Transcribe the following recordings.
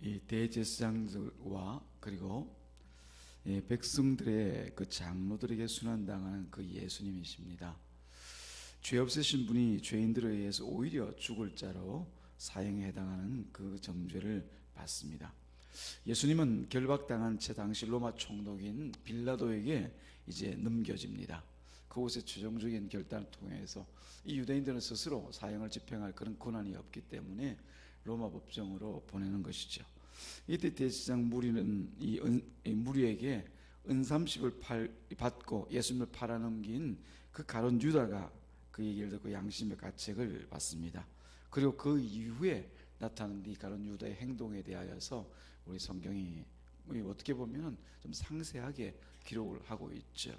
이 대제사장들과 그리고 백성들의 그 장로들에게 순환당하는 그 예수님이십니다. 죄 없으신 분이 죄인들에 의해서 오히려 죽을 자로 사형에 해당하는 그 정죄를 받습니다. 예수님은 결박당한 채 당시 로마 총독인 빌라도에게 이제 넘겨집니다. 그곳의 최종적인 결단을 통해서 이 유대인들은 스스로 사형을 집행할 그런 권한이 없기 때문에 로마 법정으로 보내는 것이죠. 이때 대제사장 무리는 이 무리에게 은삼십을 받고 예수님을 팔아넘긴 그 가룟 유다가 그 얘기를 듣고 양심의 가책을 받습니다. 그리고 그 이후에 나타난 이 가룟 유다의 행동에 대하여서 우리 성경이 어떻게 보면 좀 상세하게 기록을 하고 있죠.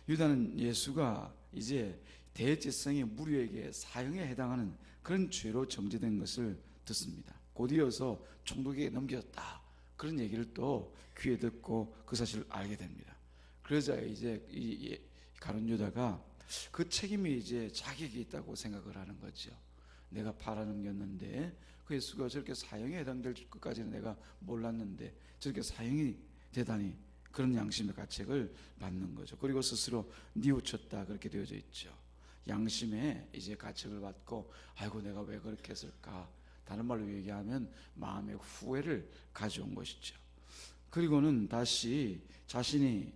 유다는 예수가 이제 대제사장의 무리에게 사형에 해당하는 그런 죄로 정죄된 것을 듣습니다. 곧이어서 총독에게 넘겨졌다, 그런 얘기를 또 귀에 듣고 그 사실을 알게 됩니다. 그러자 이제 이 가룟 유다가 그 책임이 이제 자기에게 있다고 생각을 하는 거죠. 내가 팔아넘겼는데 그 예수가 저렇게 사형에 해당될 것까지는 내가 몰랐는데 저렇게 사형이 되다니, 그런 양심의 가책을 받는 거죠. 그리고 스스로 뉘우쳤다, 그렇게 되어져 있죠. 양심의 이제 가책을 받고 아이고 내가 왜 그렇게 했을까, 다른 말로 얘기하면 마음의 후회를 가져온 것이죠. 그리고는 다시 자신이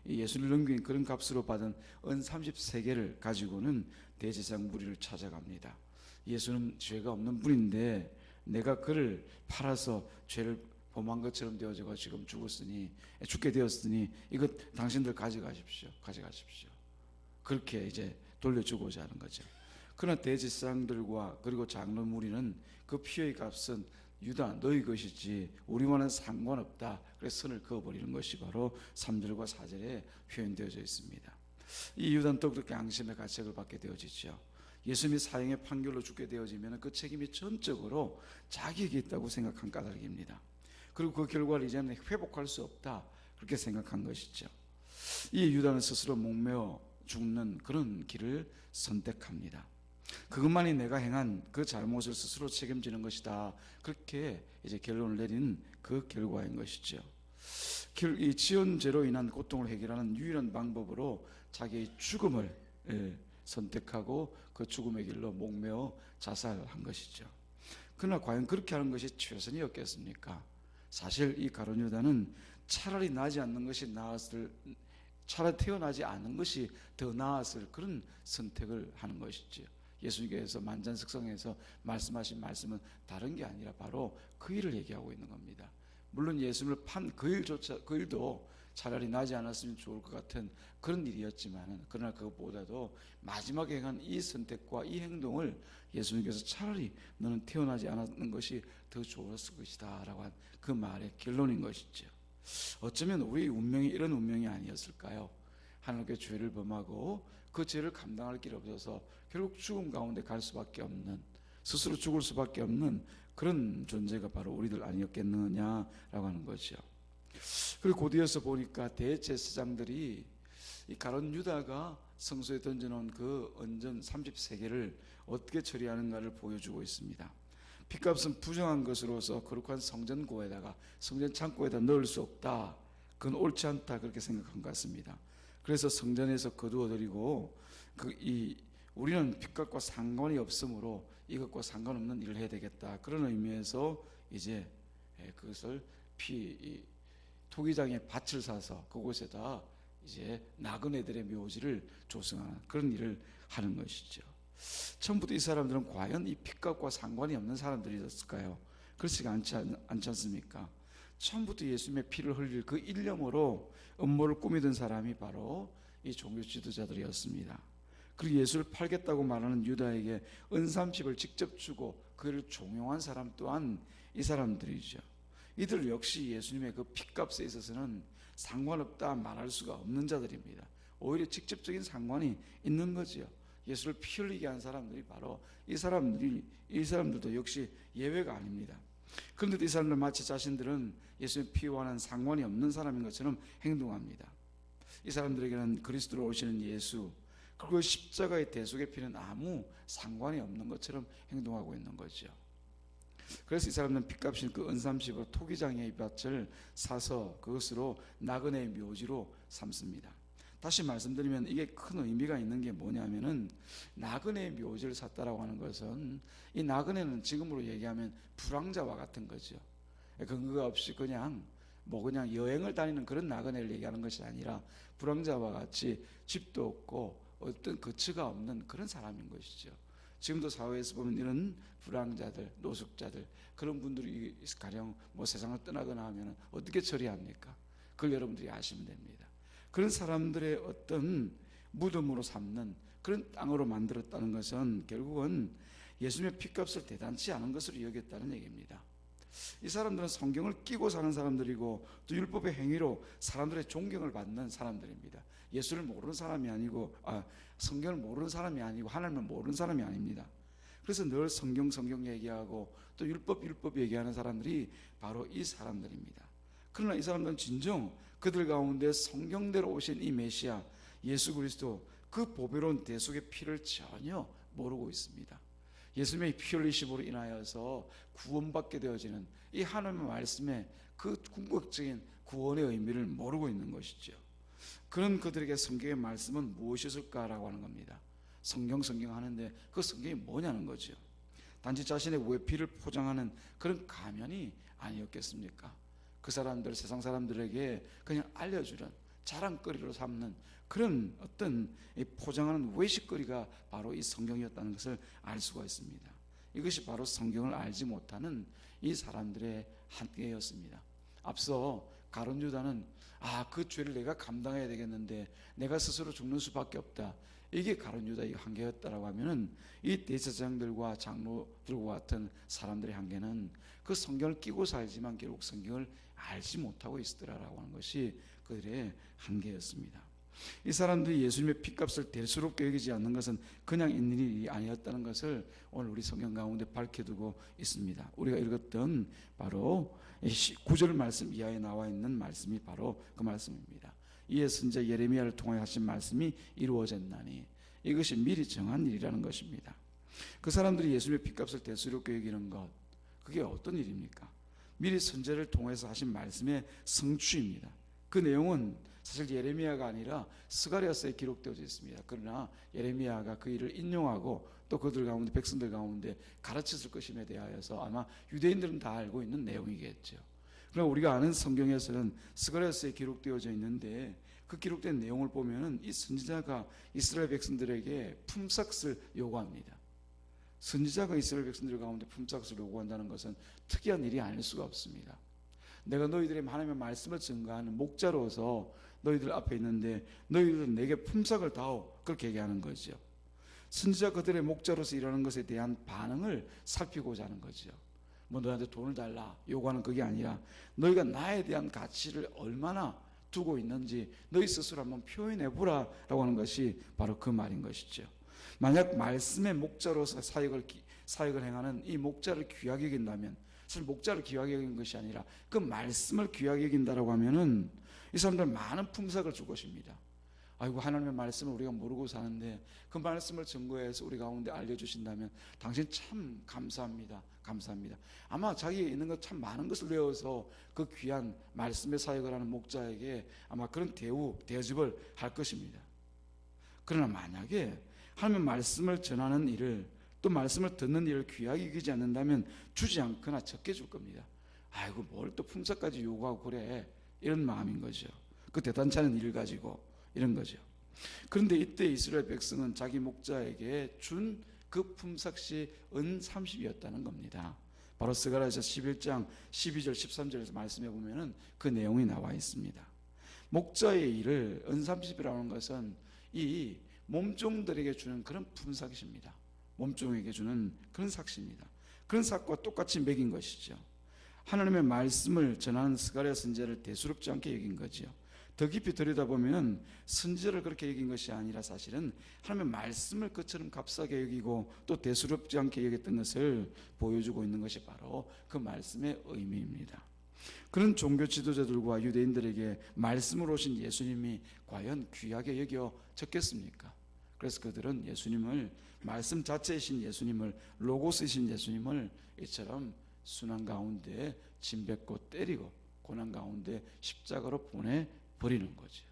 예수를 넘긴 그런 값으로 받은 은 33개를 가지고는 대제사장 무리를 찾아갑니다. 예수는 죄가 없는 분인데 내가 그를 팔아서 죄를 범한 것처럼 되어져서 지금 죽게 되었으니 이것 당신들 가져가십시오. 그렇게 이제 돌려주고자 하는 거죠. 그러나 대제사장들과 그리고 장로 무리는 그 피의 값은 유다 너희 것이지 우리와는 상관없다, 그래서 선을 그어버리는 것이 바로 3절과 4절에 표현되어져 있습니다. 이 유다는 또 그렇게 양심의 가책을 받게 되어지죠. 예수님이 사형의 판결로 죽게 되어지면 그 책임이 전적으로 자기에게 있다고 생각한 까닭입니다. 그리고 그 결과를 이제는 회복할 수 없다, 그렇게 생각한 것이죠. 이 유다는 스스로 목매어 죽는 그런 길을 선택합니다. 그것만이 내가 행한 그 잘못을 스스로 책임지는 것이다, 그렇게 이제 결론을 내린 그 결과인 것이죠. 이 지연죄로 인한 고통을 해결하는 유일한 방법으로 자기의 죽음을 선택하고 그 죽음의 길로 목매어 자살한 것이죠. 그러나 과연 그렇게 하는 것이 최선이었겠습니까? 사실 이 가룟 유다는 차라리 태어나지 않은 것이 더 나았을 그런 선택을 하는 것이죠. 예수님께서 만찬석상에서 말씀하신 말씀은 다른 게 아니라 바로 그 일을 얘기하고 있는 겁니다. 물론 예수님을 판 그 일도 차라리 나지 않았으면 좋을 것 같은 그런 일이었지만, 그러나 그것보다도 마지막에 행한 이 선택과 이 행동을 예수님께서 차라리 너는 태어나지 않았는 것이 더 좋았을 것이다 라고 한 그 말의 결론인 것이죠. 어쩌면 우리 운명이 이런 운명이 아니었을까요? 하나님께 죄를 범하고 그 죄를 감당할 길이 없어서 결국 죽음 가운데 갈 수밖에 없는, 스스로 죽을 수밖에 없는 그런 존재가 바로 우리들 아니었겠느냐라고 하는 거죠. 그리고 곧이어서 보니까 대제사장들이 이 가룟 유다가 성소에 던져놓은 그 은전 33개를 어떻게 처리하는가를 보여주고 있습니다. 핏값은 부정한 것으로서 거룩한 성전고에다가 성전 창고에다 넣을 수 없다, 그건 옳지 않다, 그렇게 생각한 것 같습니다. 그래서 성전에서 거두어들이고 우리는 핏값과 상관이 없으므로 이것과 상관없는 일을 해야 되겠다, 그런 의미에서 이제 그것을 토기장에 밭을 사서 그곳에다 이제 나그네들의 묘지를 조성하는 그런 일을 하는 것이죠. 처음부터 이 사람들은 과연 이 핏값과 상관이 없는 사람들이었을까요? 그렇지가 않지 않습니까? 처음부터 예수님의 피를 흘릴 그 일념으로 음모를 꾸미던 사람이 바로 이 종교 지도자들이었습니다. 그리고 예수를 팔겠다고 말하는 유다에게 은삼십을 직접 주고 그를 종용한 사람 또한 이 사람들이죠. 이들 역시 예수님의 그 핏값에 있어서는 상관없다 말할 수가 없는 자들입니다. 오히려 직접적인 상관이 있는 거죠. 예수를 피 흘리게 한 사람들이 바로 이 사람들도 역시 예외가 아닙니다. 그런데도 이 사람들 마치 자신들은 예수의 피와는 상관이 없는 사람인 것처럼 행동합니다. 이 사람들에게는 그리스도로 오시는 예수, 그리고 십자가의 대속의 피는 아무 상관이 없는 것처럼 행동하고 있는 거죠. 그래서 이 사람들은 핏값인 그 은삼십으로 토기장의 밭을 사서 그것으로 나그네의 묘지로 삼습니다. 다시 말씀드리면 이게 큰 의미가 있는 게 뭐냐면은, 나그네의 묘지를 샀다라고 하는 것은, 이 나그네는 지금으로 얘기하면 불황자와 같은 거죠. 근거가 없이 그냥 여행을 다니는 그런 나그네를 얘기하는 것이 아니라, 불황자와 같이 집도 없고 어떤 거처가 없는 그런 사람인 것이죠. 지금도 사회에서 보면 이런 불황자들, 노숙자들, 그런 분들이 가령 세상을 떠나거나 하면 어떻게 처리합니까? 그걸 여러분들이 아시면 됩니다. 그런 사람들의 어떤 무덤으로 삼는 그런 땅으로 만들었다는 것은 결국은 예수님의 핏값을 대단치 않은 것으로 여겼다는 얘기입니다. 이 사람들은 성경을 끼고 사는 사람들이고, 또 율법의 행위로 사람들의 존경을 받는 사람들입니다. 예수를 모르는 사람이 아니고, 성경을 모르는 사람이 아니고, 하나님을 모르는 사람이 아닙니다. 그래서 늘 성경 얘기하고 또 율법 얘기하는 사람들이 바로 이 사람들입니다. 그러나 이 사람들은 진정 그들 가운데 성경대로 오신 이 메시아 예수 그리스도, 그 보배로운 대속의 피를 전혀 모르고 있습니다. 예수님의 피 흘리심으로 인하여서 구원받게 되어지는 이 하나님의 말씀의 그 궁극적인 구원의 의미를 모르고 있는 것이죠. 그런 그들에게 성경의 말씀은 무엇이었을까라고 하는 겁니다. 성경 하는데 그 성경이 뭐냐는 거죠. 단지 자신의 외피를 포장하는 그런 가면이 아니었겠습니까? 그 사람들, 세상 사람들에게 그냥 알려주는 자랑거리로 삼는 그런 어떤 포장하는 외식거리가 바로 이 성경이었다는 것을 알 수가 있습니다. 이것이 바로 성경을 알지 못하는 이 사람들의 한계였습니다. 앞서 가룟 유다는 그 죄를 내가 감당해야 되겠는데 내가 스스로 죽는 수밖에 없다, 이게 가룟 유다의 한계였다라고 하면은, 이 대제사장들과 장로들과 같은 사람들의 한계는 그 성경을 끼고 살지만 결국 성경을 알지 못하고 있더라라고 하는 것이 그들의 한계였습니다. 이 사람들이 예수님의 핏값을 대수롭게 여기지 않는 것은 그냥 있는 일이 아니었다는 것을 오늘 우리 성경 가운데 밝혀두고 있습니다. 우리가 읽었던 바로 9절 말씀 이하에 나와 있는 말씀이 바로 그 말씀입니다. 이에 선지자 예레미야를 통하여 하신 말씀이 이루어졌나니, 이것이 미리 정한 일이라는 것입니다. 그 사람들이 예수님의 핏값을 대수롭게 여기는 것, 그게 어떤 일입니까? 미리 선지자를 통해서 하신 말씀의 성취입니다. 그 내용은 사실 예레미야가 아니라 스가랴서에 기록되어져 있습니다. 그러나 예레미야가 그 일을 인용하고 또 그들 가운데, 백성들 가운데 가르쳤을 것임에 대하여서 아마 유대인들은 다 알고 있는 내용이겠죠. 그러나 우리가 아는 성경에서는 스가랴서에 기록되어져 있는데, 그 기록된 내용을 보면은 이 선지자가 이스라엘 백성들에게 품삯을 요구합니다. 선지자가 이스라엘 백성들 가운데 품삯을 요구한다는 것은 특이한 일이 아닐 수가 없습니다. 내가 너희들의 하나님의 말씀을 증거하는 목자로서 너희들 앞에 있는데 너희들은 내게 품삯을 다오, 그렇게 얘기하는 거죠. 선지자 그들의 목자로서 일하는 것에 대한 반응을 살피고자 하는 거죠. 너한테 돈을 달라 요구하는 그게 아니라, 너희가 나에 대한 가치를 얼마나 두고 있는지 너희 스스로 한번 표현해보라 라고 하는 것이 바로 그 말인 것이죠. 만약 말씀의 목자로서 사역을 행하는 이 목자를 귀하게 여긴다면, 사실 목자를 귀하게 여긴 것이 아니라 그 말씀을 귀하게 여긴다라고 하면은 이 사람들은 많은 품삯을 줄 것입니다. 아이고, 하나님의 말씀을 우리가 모르고 사는데 그 말씀을 증거해서 우리 가운데 알려주신다면 당신 참 감사합니다. 아마 자기에 있는 것 참 많은 것을 외워서 그 귀한 말씀의 사역을 하는 목자에게 아마 그런 대접을 할 것입니다. 그러나 만약에 하나님의 말씀을 전하는 일을, 또 말씀을 듣는 일을 귀하게 여기지 않는다면 주지 않거나 적게 줄 겁니다. 아이고, 뭘 또 품삯까지 요구하고 그래, 이런 마음인 거죠. 그 대단치 않은 일 가지고 이런 거죠. 그런데 이때 이스라엘 백성은 자기 목자에게 준 그 품삯이 은 30이었다는 겁니다. 바로 스가랴서 11장 12절 13절에서 말씀해 보면은 그 내용이 나와 있습니다. 목자의 일을 은 30이라는 것은 이 몸종들에게 주는 그런 품삯입니다. 몸종에게 주는 그런 삭시입니다. 그런 삭과 똑같이 매긴 것이죠. 하나님의 말씀을 전하는 스가랴 선지자를 대수롭지 않게 여긴 거죠. 더 깊이 들여다보면 선지자를 그렇게 여긴 것이 아니라 사실은 하나님의 말씀을 그처럼 값싸게 여기고 또 대수롭지 않게 여겼던 것을 보여주고 있는 것이 바로 그 말씀의 의미입니다. 그런 종교 지도자들과 유대인들에게 말씀으로 오신 예수님이 과연 귀하게 여겨졌겠습니까? 그래서 그들은 예수님을, 말씀 자체이신 예수님을, 로고스이신 예수님을 이처럼 순환 가운데 짐뱉고 때리고 고난 가운데 십자가로 보내버리는 거죠.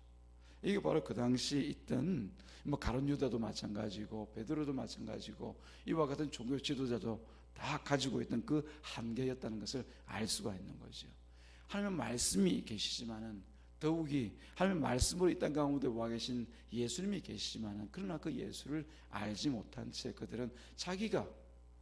이게 바로 그 당시 있던 가룟 유다도 마찬가지고 베드로도 마찬가지고 이와 같은 종교 지도자도 다 가지고 있던 그 한계였다는 것을 알 수가 있는 거죠. 하나님의 말씀이 계시지만은 더욱이 하나님의 말씀으로 이 땅 가운데 와 계신 예수님이 계시지만은 그러나 그 예수를 알지 못한 채 그들은 자기가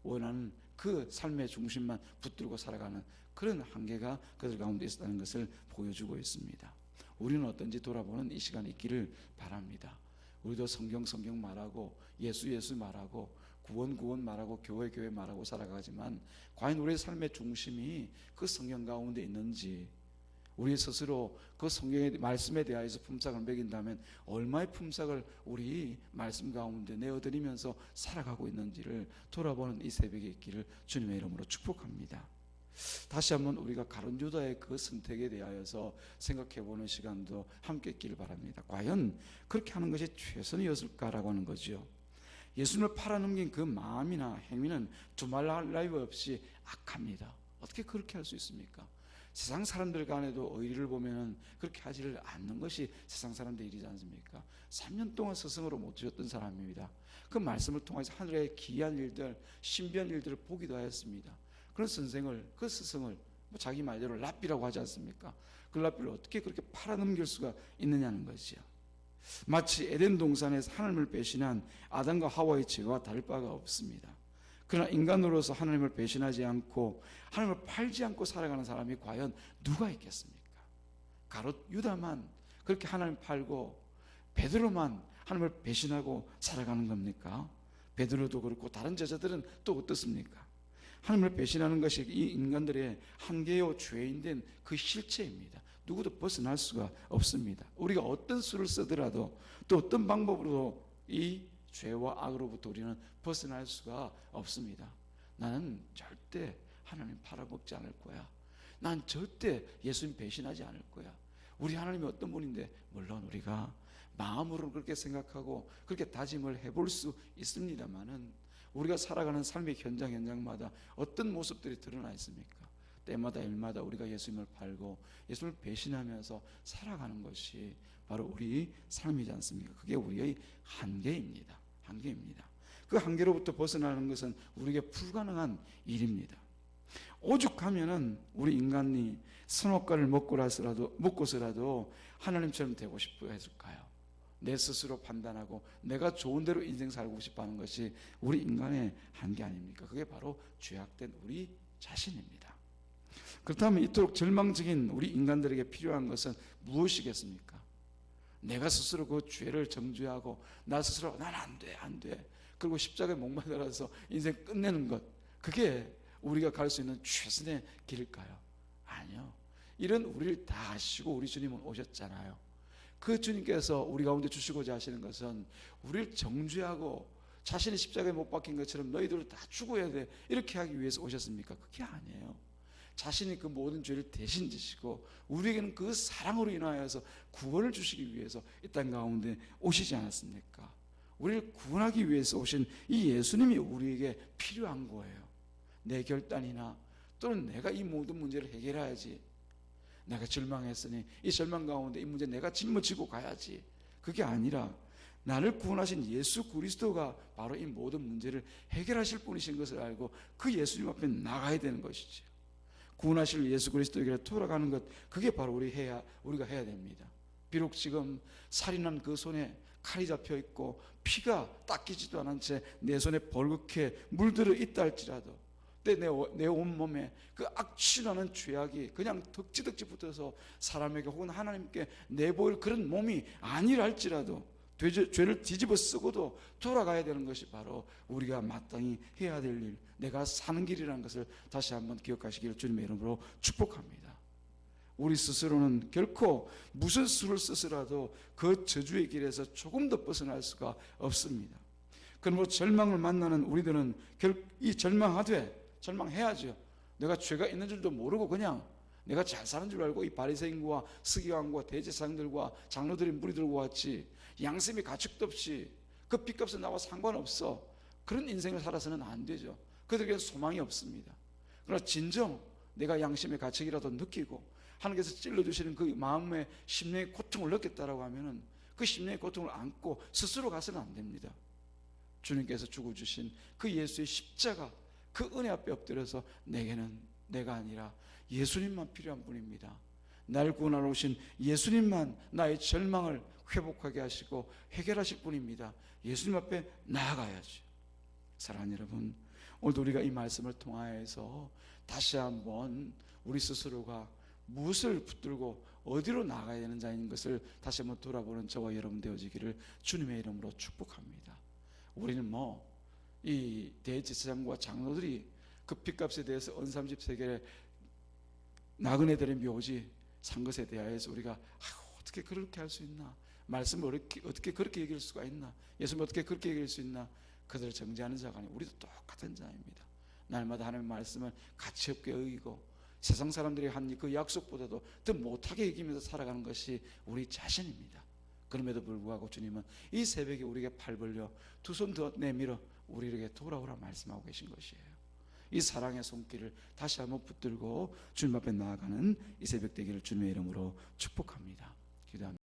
원하는 그 삶의 중심만 붙들고 살아가는 그런 한계가 그들 가운데 있었다는 것을 보여주고 있습니다. 우리는 어떤지 돌아보는 이 시간이 있기를 바랍니다. 우리도 성경 말하고 예수 말하고 구원 말하고 교회 말하고 살아가지만 과연 우리의 삶의 중심이 그 성경 가운데 있는지, 우리 스스로 그 성경의 말씀에 대하여서 품삯을 매긴다면 얼마의 품삯을 우리 말씀 가운데 내어드리면서 살아가고 있는지를 돌아보는 이 새벽에 있기를 주님의 이름으로 축복합니다. 다시 한번 우리가 가룟 유다의 그 선택에 대하여서 생각해보는 시간도 함께 있기를 바랍니다. 과연 그렇게 하는 것이 최선이었을까라고 하는 거죠. 예수님을 팔아넘긴 그 마음이나 행위는 두말 나위 없이 악합니다. 어떻게 그렇게 할 수 있습니까? 세상 사람들 간에도 의리를 보면 그렇게 하지를 않는 것이 세상 사람들 일이지 않습니까? 3년 동안 스승으로 모셨던 사람입니다. 그 말씀을 통해서 하늘의 기이한 일들, 신비한 일들을 보기도 하였습니다. 그런 그 스승을 자기 말대로 랍비라고 하지 않습니까? 그 랍비를 어떻게 그렇게 팔아넘길 수가 있느냐는 것이죠. 마치 에덴 동산에서 하나님을 배신한 아담과 하와의 죄와 다를 바가 없습니다. 그러나 인간으로서 하나님을 배신하지 않고 하나님을 팔지 않고 살아가는 사람이 과연 누가 있겠습니까? 가롯 유다만 그렇게 하나님 팔고 베드로만 하나님을 배신하고 살아가는 겁니까? 베드로도 그렇고 다른 제자들은 또 어떻습니까? 하나님을 배신하는 것이 이 인간들의 한계요 죄인된 그 실체입니다. 누구도 벗어날 수가 없습니다. 우리가 어떤 수를 쓰더라도 또 어떤 방법으로 이 죄와 악으로부터 우리는 벗어날 수가 없습니다. 나는 절대 하나님 팔아먹지 않을 거야. 난 절대 예수님 배신하지 않을 거야. 우리 하나님이 어떤 분인데, 물론 우리가 마음으로 그렇게 생각하고 그렇게 다짐을 해볼 수 있습니다만은 우리가 살아가는 삶의 현장마다 어떤 모습들이 드러나 있습니까? 때마다 일마다 우리가 예수님을 팔고 예수님을 배신하면서 살아가는 것이 바로 우리 삶이지 않습니까? 그게 우리의 한계입니다. 그 한계로부터 벗어나는 것은 우리에게 불가능한 일입니다. 오죽하면은 우리 인간이 선악과를 먹고서라도 하나님처럼 되고 싶어 했을까요? 내 스스로 판단하고 내가 좋은 대로 인생 살고 싶어 하는 것이 우리 인간의 한계 아닙니까? 그게 바로 죄악된 우리 자신입니다. 그렇다면 이토록 절망적인 우리 인간들에게 필요한 것은 무엇이겠습니까? 내가 스스로 그 죄를 정죄하고 나 스스로 난 안 돼. 그리고 십자가에 목마르다서 인생 끝내는 것, 그게 우리가 갈 수 있는 최선의 길일까요? 아니요. 이런 우리를 다 아시고 우리 주님은 오셨잖아요. 그 주님께서 우리 가운데 주시고자 하시는 것은 우리를 정죄하고 자신이 십자가에 못 박힌 것처럼 너희들 다 죽어야 돼 이렇게 하기 위해서 오셨습니까? 그게 아니에요. 자신이 그 모든 죄를 대신 지시고 우리에게는 그 사랑으로 인하여서 구원을 주시기 위해서 이 땅 가운데 오시지 않았습니까? 우리를 구원하기 위해서 오신 이 예수님이 우리에게 필요한 거예요. 내 결단이나 또는 내가 이 모든 문제를 해결해야지, 내가 절망했으니 이 절망 가운데 이 문제 내가 짊어지고 가야지, 그게 아니라 나를 구원하신 예수 그리스도가 바로 이 모든 문제를 해결하실 분이신 것을 알고 그 예수님 앞에 나가야 되는 것이죠. 구원하실 예수 그리스도에게 돌아가는 것, 그게 바로 우리가 해야 됩니다. 비록 지금 살인한 그 손에 칼이 잡혀 있고 피가 닦이지도 않은 채 내 손에 벌겋게 물들어 있다 할지라도, 내 온몸에 그 악취나는 죄악이 그냥 덕지덕지 붙어서 사람에게 혹은 하나님께 내보일 그런 몸이 아니라 할지라도 죄를 뒤집어 쓰고도 돌아가야 되는 것이 바로 우리가 마땅히 해야 될 일, 내가 사는 길이라는 것을 다시 한번 기억하시기를 주님의 이름으로 축복합니다. 우리 스스로는 결코 무슨 수를 쓰서라도 그 저주의 길에서 조금 더 벗어날 수가 없습니다. 그러므로 절망을 만나는 우리들은 이 절망해야죠. 내가 죄가 있는 줄도 모르고 그냥 내가 잘 사는 줄 알고 이 바리새인과 서기관과 대제사장들과 장로들이 무리들과 같이 양심이 가축도 없이 그 빚값은 나와 상관없어, 그런 인생을 살아서는 안 되죠. 그들에게는 소망이 없습니다. 그러나 진정 내가 양심의 가책이라도 느끼고 하나님께서 찔러주시는 그 마음의 심령의 고통을 느꼈다라고 하면은 그 심령의 고통을 안고 스스로 가서는 안 됩니다. 주님께서 죽어주신 그 예수의 십자가, 그 은혜 앞에 엎드려서 내게는 내가 아니라 예수님만 필요한 분입니다. 날 구원하러 오신 예수님만 나의 절망을 회복하게 하시고 해결하실 분입니다. 예수님 앞에 나아가야죠. 사랑하는 여러분, 오늘도 우리가 이 말씀을 통하여서 다시 한번 우리 스스로가 무엇을 붙들고 어디로 나가야 되는 자인 것을 다시 한번 돌아보는 저와 여러분 되어지기를 주님의 이름으로 축복합니다. 우리는 이 대제사장과 장로들이 그 핏값에 대해서 언삼십 세겔의 나그네들의 묘지 산 것에 대하여서 우리가 어떻게 그렇게 할 수 있나, 말씀을 어떻게 그렇게 얘기할 수가 있나, 예수님 어떻게 그렇게 얘기할 수 있나, 그들을 정죄하는 자가 아니고 우리도 똑같은 자입니다. 날마다 하나님의 말씀을 가치 없게 여기고 세상 사람들이 한 그 약속보다도 더 못하게 여기면서 살아가는 것이 우리 자신입니다. 그럼에도 불구하고 주님은 이 새벽에 우리에게 팔 벌려 두 손 더 내밀어 우리에게 돌아오라 말씀하고 계신 것이에요. 이 사랑의 손길을 다시 한번 붙들고 주님 앞에 나아가는 이 새벽 되기를 주님의 이름으로 축복합니다. 기도합니다.